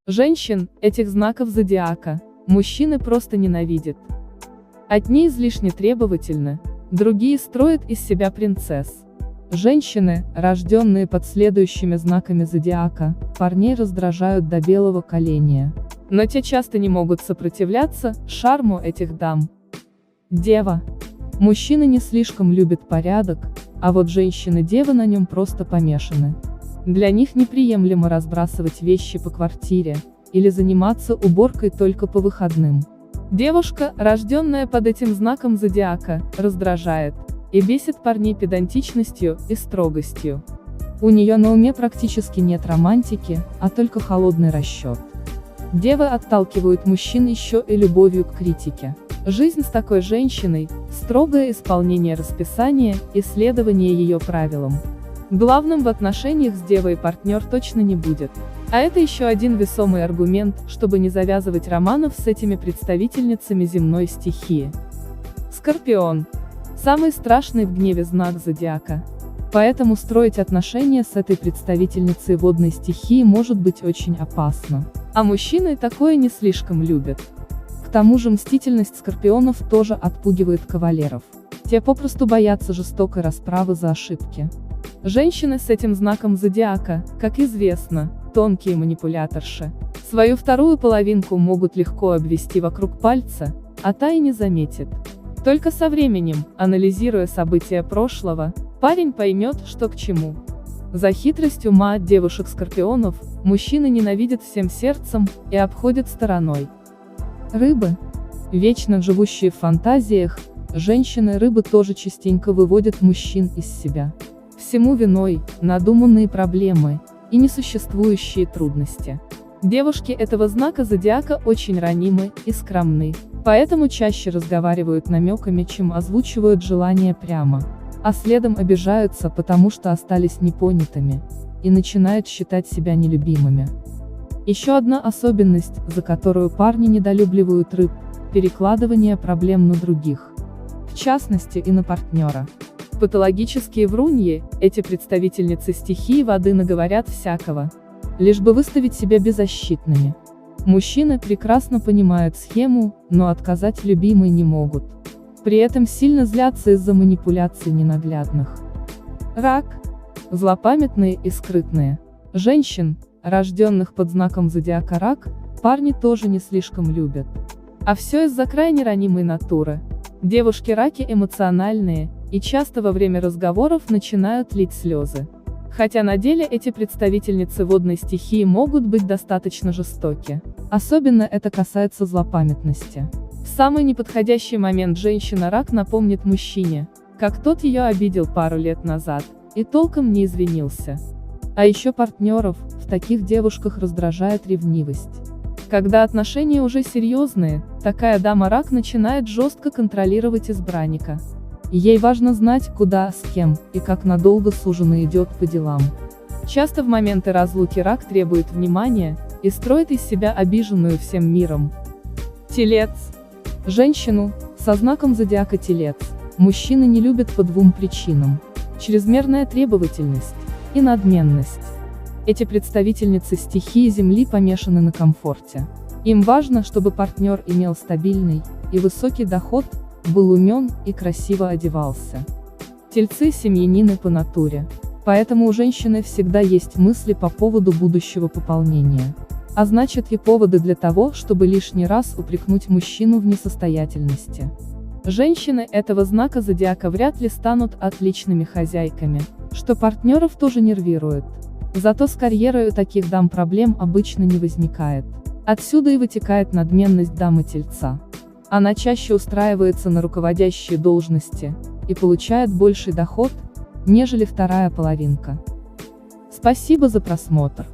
Женщин, этих знаков зодиака, мужчины просто ненавидят. Одни излишне требовательны, другие строят из себя принцесс. Женщины, рожденные под следующими знаками зодиака, парней раздражают до белого коленя. Но те часто не могут сопротивляться шарму этих дам. Дева. Мужчины не слишком любят порядок, а вот женщины-девы на нем просто помешаны. Для них неприемлемо разбрасывать вещи по квартире, или заниматься уборкой только по выходным. Девушка, рожденная под этим знаком зодиака, раздражает и бесит парней педантичностью и строгостью. У нее на уме практически нет романтики, а только холодный расчет. Девы отталкивают мужчин еще и любовью к критике. Жизнь с такой женщиной – строгое исполнение расписания и следование ее правилам. Главным в отношениях с девой партнер точно не будет. А это еще один весомый аргумент, чтобы не завязывать романов с этими представительницами земной стихии. Скорпион. Самый страшный в гневе знак зодиака. Поэтому строить отношения с этой представительницей водной стихии может быть очень опасно. А мужчины такое не слишком любят. К тому же мстительность скорпионов тоже отпугивает кавалеров. Те попросту боятся жестокой расправы за ошибки. Женщины с этим знаком зодиака, как известно, тонкие манипуляторши. Свою вторую половинку могут легко обвести вокруг пальца, а та и не заметит. Только со временем, анализируя события прошлого, парень поймет, что к чему. За хитрость ума девушек-скорпионов, мужчины ненавидят всем сердцем и обходят стороной. Рыбы. Вечно живущие в фантазиях, женщины-рыбы тоже частенько выводят мужчин из себя. Всему виной надуманные проблемы и несуществующие трудности. Девушки этого знака зодиака очень ранимы и скромны, поэтому чаще разговаривают намеками, чем озвучивают желания прямо. А следом обижаются, потому что остались непонятыми, и начинают считать себя нелюбимыми. Еще одна особенность, за которую парни недолюбливают рыб – перекладывание проблем на других. В частности и на партнера. Патологические вруньи, эти представительницы стихии воды наговорят всякого, лишь бы выставить себя беззащитными. Мужчины прекрасно понимают схему, но отказать любимой не могут. При этом сильно злятся из-за манипуляций ненаглядных. Рак. Злопамятные и скрытные. Женщин, рожденных под знаком зодиака Рак, парни тоже не слишком любят. А все из-за крайне ранимой натуры. Девушки-раки эмоциональные, и часто во время разговоров начинают лить слезы. Хотя на деле эти представительницы водной стихии могут быть достаточно жестоки. Особенно это касается злопамятности. В самый неподходящий момент женщина-рак напомнит мужчине, как тот ее обидел пару лет назад, и толком не извинился. А еще партнеров в таких девушках раздражает ревнивость. Когда отношения уже серьезные, такая дама-рак начинает жестко контролировать избранника. Ей важно знать, куда, с кем, и как надолго суженый идет по делам. Часто в моменты разлуки рак требует внимания, и строит из себя обиженную всем миром. Телец. Женщину, со знаком зодиака Телец, мужчины не любят по двум причинам. Чрезмерная требовательность и надменность. Эти представительницы стихии Земли помешаны на комфорте. Им важно, чтобы партнер имел стабильный и высокий доход, был умен и красиво одевался. Тельцы – семьянины по натуре. Поэтому у женщины всегда есть мысли по поводу будущего пополнения. А значит и поводы для того, чтобы лишний раз упрекнуть мужчину в несостоятельности. Женщины этого знака зодиака вряд ли станут отличными хозяйками, что партнеров тоже нервирует. Зато с карьерой у таких дам проблем обычно не возникает. Отсюда и вытекает надменность дамы-тельца. Она чаще устраивается на руководящие должности и получает больший доход, нежели вторая половинка. Спасибо за просмотр.